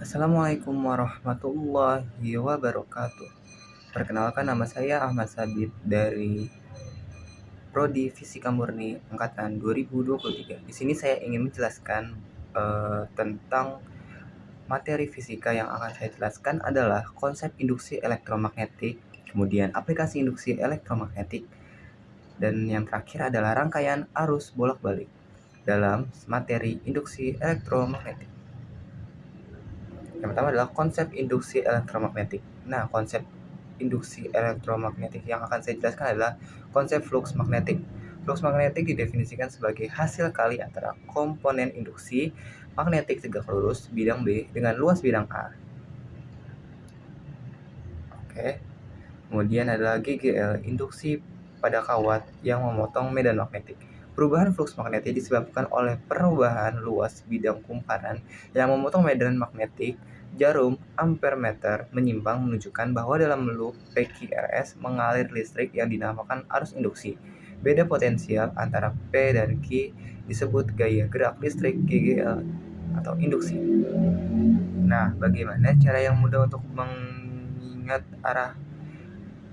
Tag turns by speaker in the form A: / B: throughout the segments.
A: Assalamualaikum warahmatullahi wabarakatuh. Perkenalkan, nama saya Ahmad Sabit dari Prodi Fisika Murni angkatan 2023. Di sini saya ingin menjelaskan tentang materi fisika. Yang akan saya jelaskan adalah konsep induksi elektromagnetik, kemudian aplikasi induksi elektromagnetik, dan yang terakhir adalah rangkaian arus bolak-balik dalam materi induksi elektromagnetik. Yang pertama adalah konsep induksi elektromagnetik. Nah, konsep induksi elektromagnetik yang akan saya jelaskan adalah konsep flux magnetik. Flux magnetik didefinisikan sebagai hasil kali antara komponen induksi magnetik tegak lurus bidang B dengan luas bidang A. Oke. Kemudian adalah GGL, induksi pada kawat yang memotong medan magnetik. Perubahan flux magnetik disebabkan oleh perubahan luas bidang kumparan yang memotong medan magnetik. Jarum ampermeter menyimpang menunjukkan bahwa dalam loop PQRS mengalir listrik yang dinamakan arus induksi. Beda potensial antara P dan Q disebut gaya gerak listrik GGL atau induksi. Nah, bagaimana cara yang mudah untuk mengingat arah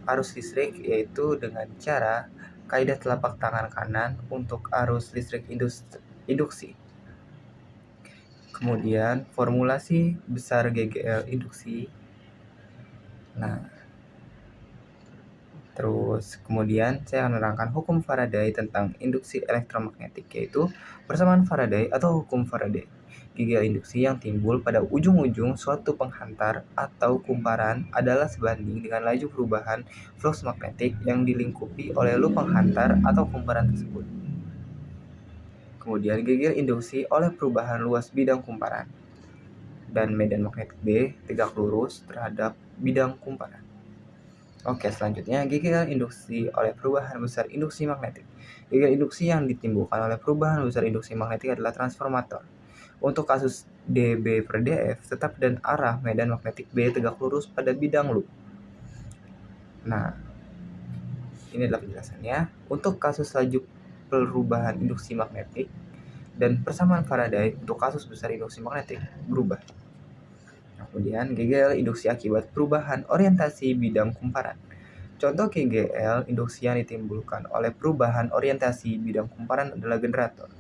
A: arus listrik? Yaitu dengan cara kaidah telapak tangan kanan untuk arus listrik induksi. Kemudian formulasi besar GGL induksi. Nah, terus kemudian saya akan menerangkan hukum Faraday tentang induksi elektromagnetik, yaitu persamaan Faraday atau hukum Faraday. GGL induksi yang timbul pada ujung-ujung suatu penghantar atau kumparan adalah sebanding dengan laju perubahan flux magnetik yang dilingkupi oleh loop penghantar atau kumparan tersebut. Kemudian GGL induksi oleh perubahan luas bidang kumparan dan medan magnetik B tegak lurus terhadap bidang kumparan. Oke, selanjutnya GGL induksi oleh perubahan besar induksi magnetik. GGL induksi yang ditimbulkan oleh perubahan besar induksi magnetik adalah transformator. Untuk kasus dB per dF, tetap dan arah medan magnetik B tegak lurus pada bidang loop. Nah, ini adalah penjelasannya. Untuk kasus laju perubahan induksi magnetik dan persamaan Faraday untuk kasus besar induksi magnetik berubah. Kemudian GGL induksi akibat perubahan orientasi bidang kumparan. Contoh GGL induksi yang ditimbulkan oleh perubahan orientasi bidang kumparan adalah generator.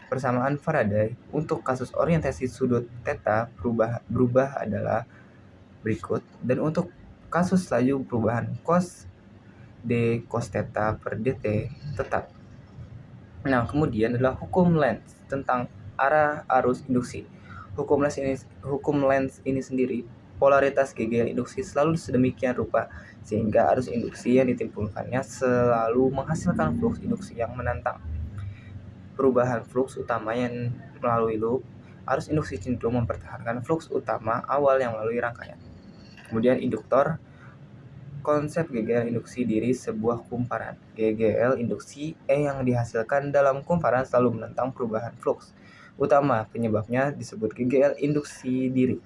A: Persamaan Faraday untuk kasus orientasi sudut theta berubah adalah berikut, dan untuk kasus laju perubahan cos d cos theta per dt tetap. Nah, kemudian adalah hukum Lenz tentang arah arus induksi. Hukum Lenz ini sendiri, polaritas GGL induksi selalu sedemikian rupa sehingga arus induksi yang ditimbulkannya selalu menghasilkan flux induksi yang menantang. Perubahan flux utama yang melalui loop, arus induksi cenderung mempertahankan flux utama awal yang melalui rangkaian. Kemudian induktor, konsep GGL induksi diri sebuah kumparan. GGL induksi yang dihasilkan dalam kumparan selalu menentang perubahan flux utama. Penyebabnya disebut GGL induksi diri.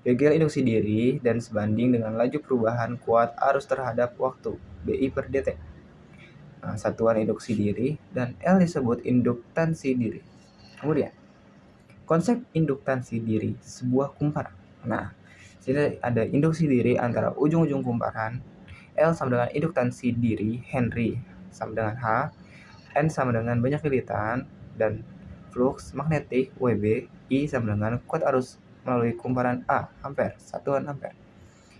A: GGL induksi diri dan sebanding dengan laju perubahan kuat arus terhadap waktu BI per dt. Nah, satuan induksi diri, dan L disebut induktansi diri. Kemudian konsep induktansi diri sebuah kumparan. Nah, sini ada induksi diri antara ujung-ujung kumparan. L sama dengan induktansi diri Henry sama dengan H, N sama dengan banyak lilitan, dan flux magnetik WB, I sama dengan kuat arus melalui kumparan A, ampere, satuan ampere.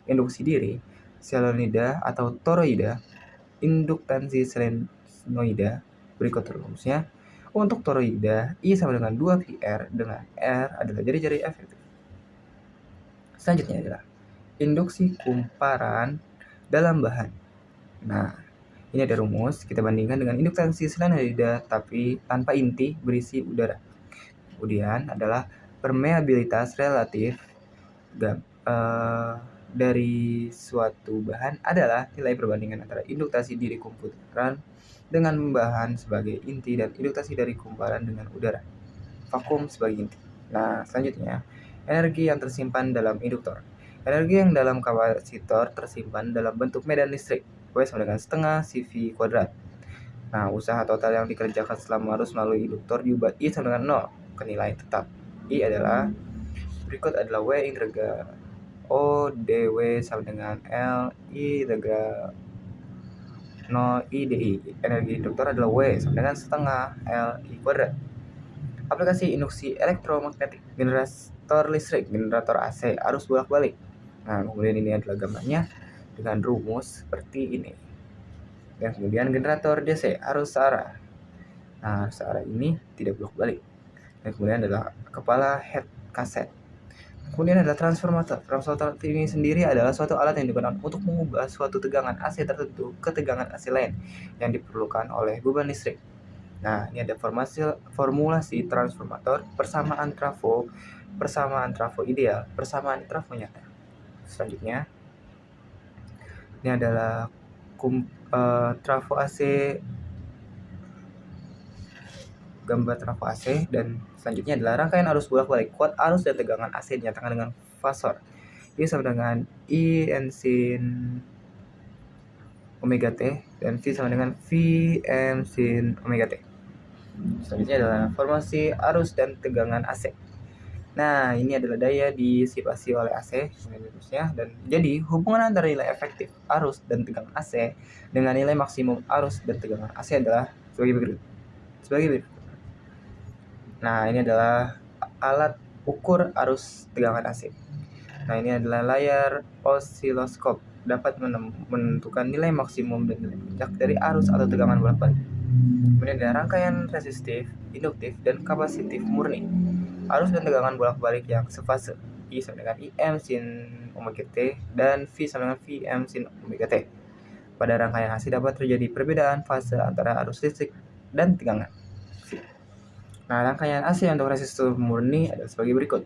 A: Induksi diri selenoida atau toroida, induktansi selenoida berikut rumusnya. Untuk toroida, I sama dengan 2πr dengan R adalah jari-jari efektif. Selanjutnya adalah induksi kumparan dalam bahan. Nah, ini ada rumus, kita bandingkan dengan induktansi selenoida tapi tanpa inti berisi udara. Kemudian adalah permeabilitas relatif dari suatu bahan adalah nilai perbandingan antara induktasi diri kumparan dengan bahan sebagai inti dan induktasi dari kumparan dengan udara vakum sebagai inti. Nah, selanjutnya energi yang tersimpan dalam induktor. Energi yang dalam kapasitor tersimpan dalam bentuk medan listrik W sama dengan setengah CV kuadrat. Nah, usaha total yang dikerjakan selama arus melalui induktor diubah I sama dengan 0 ke nilai tetap. I adalah berikut adalah W integra O dW sama dengan L I integra 0 I dI. Energi induktor adalah W sama dengan setengah L I kuadrat. Aplikasi induksi elektromagnetik, generator listrik, generator AC, arus bolak-balik. Nah, kemudian ini adalah gambarnya dengan rumus seperti ini. Dan kemudian generator DC, arus searah. Nah, arus searah ini tidak bolak-balik. Dan kemudian adalah kepala head kaset. Kemudian adalah transformator. Transformator ini sendiri adalah suatu alat yang digunakan untuk mengubah suatu tegangan AC tertentu ke tegangan AC lain yang diperlukan oleh beban listrik. Nah, ini ada formulasi transformator, persamaan trafo ideal, persamaan trafo nyata. Selanjutnya, ini adalah trafo AC, gambar trafo AC, dan selanjutnya adalah rangkaian arus bolak-balik. Kuat arus dan tegangan AC dinyatakan dengan fasor. Ini sama dengan I N sin omega T dan V sama dengan V M sin omega T. Selanjutnya adalah formasi arus dan tegangan AC. Nah, ini adalah daya disipasi oleh AC dan jadi hubungan antara nilai efektif arus dan tegangan AC dengan nilai maksimum arus dan tegangan AC adalah sebagai berikut. Nah, ini adalah alat ukur arus tegangan AC. Nah, ini adalah layar osiloskop dapat menentukan nilai maksimum dan nilai puncak dari arus atau tegangan bolak-balik. Kemudian ada rangkaian resistif, induktif, dan kapasitif murni. Arus dan tegangan bolak-balik yang sefase. I sama dengan IM sin omega T dan V sama dengan VM sin omega T. Pada rangkaian AC dapat terjadi perbedaan fase antara arus listrik dan tegangan. Nah, rangkaian AC untuk resistif murni adalah sebagai berikut.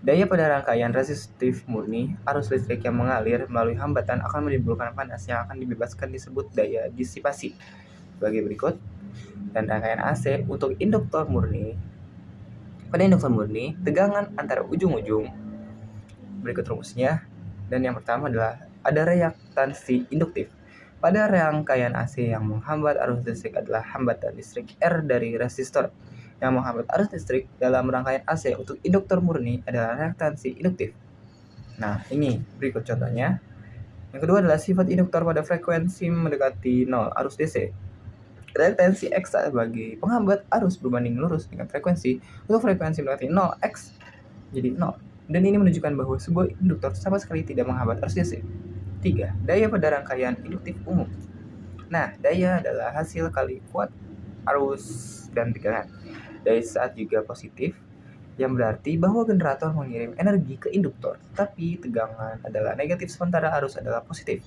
A: Daya pada rangkaian resistif murni, arus listrik yang mengalir melalui hambatan akan menimbulkan panas yang akan dibebaskan disebut daya disipasi. Sebagai berikut. Dan rangkaian AC untuk induktor murni. Pada induktor murni, tegangan antara ujung-ujung. Berikut rumusnya. Dan yang pertama adalah ada reaktansi induktif. Pada rangkaian AC yang menghambat arus listrik adalah hambatan listrik R dari resistor. Yang menghambat arus listrik dalam rangkaian AC untuk induktor murni adalah reaktansi induktif. Nah, ini berikut contohnya. Yang kedua adalah sifat induktor pada frekuensi mendekati 0 arus DC. Reaktansi X sebagai penghambat arus berbanding lurus dengan frekuensi. Untuk frekuensi mendekati 0, X jadi 0. Dan ini menunjukkan bahwa sebuah induktor sama sekali tidak menghambat arus DC. 3. Daya pada rangkaian induktif umum. Nah, daya adalah hasil kali kuat arus dan tegangan. Daya saat juga positif, yang berarti bahwa generator mengirim energi ke induktor, tapi tegangan adalah negatif sementara arus adalah positif.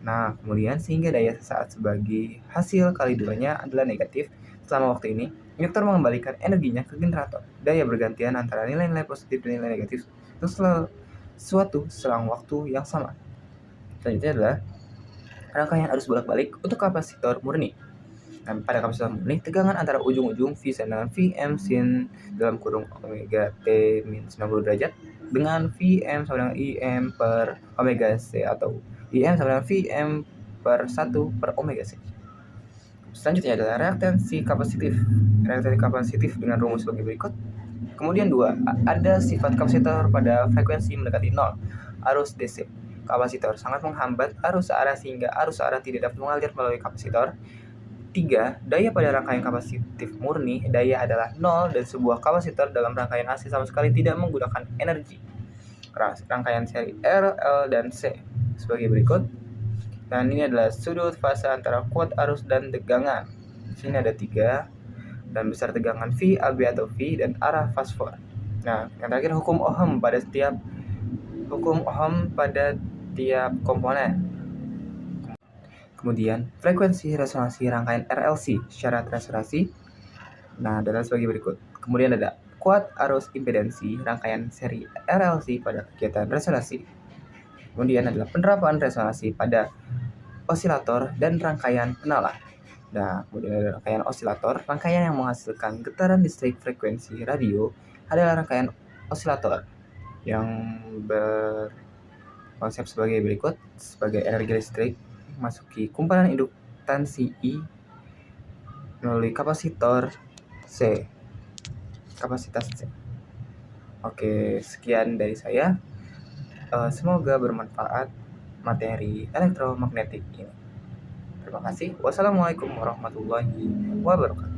A: Nah, kemudian sehingga daya sesaat sebagai hasil kali duanya adalah negatif. Selama waktu ini, induktor mengembalikan energinya ke generator. Daya bergantian antara nilai-nilai positif dan nilai negatif untuk suatu selang waktu yang sama. Selanjutnya adalah rangkaian arus bolak-balik untuk kapasitor murni. Nah, pada kapasitor murni, tegangan antara ujung-ujung V sama dengan Vm sin dalam kurung omega T min 90 derajat dengan Vm sama dengan Im per omega C atau Im sama dengan Vm per 1 per omega C. Selanjutnya adalah reaktansi kapasitif. Reaktansi kapasitif dengan rumus sebagai berikut. Kemudian 2, ada sifat kapasitor pada frekuensi mendekati 0, arus DC. Kapasitor sangat menghambat arus searah sehingga arus searah tidak dapat mengalir melalui kapasitor. 3. Daya pada rangkaian kapasitif murni, daya adalah 0 dan sebuah kapasitor dalam rangkaian AC sama sekali tidak menggunakan energi. Rangkaian seri R, L, dan C sebagai berikut. Dan ini adalah sudut fase antara kuat arus dan tegangan. Di sini ada 3 dan besar tegangan V, AB atau V, dan arah fosfor. Nah, yang terakhir hukum Ohm pada tiap komponen. Kemudian, frekuensi resonansi rangkaian RLC, syarat resonansi. Nah, adalah sebagai berikut. Kemudian ada kuat arus impedansi rangkaian seri RLC pada kegiatan resonansi. Kemudian adalah penerapan resonansi pada osilator dan rangkaian penalah. Nah, kemudian ada rangkaian osilator. Rangkaian yang menghasilkan getaran listrik frekuensi radio adalah rangkaian osilator yang berkonsep sebagai berikut. Sebagai energi listrik masuki kumparan induktansi I melalui kapasitor C. Kapasitas C. Oke, sekian dari saya. Semoga bermanfaat materi elektromagnetik ini. Terima kasih. Wassalamualaikum warahmatullahi wabarakatuh.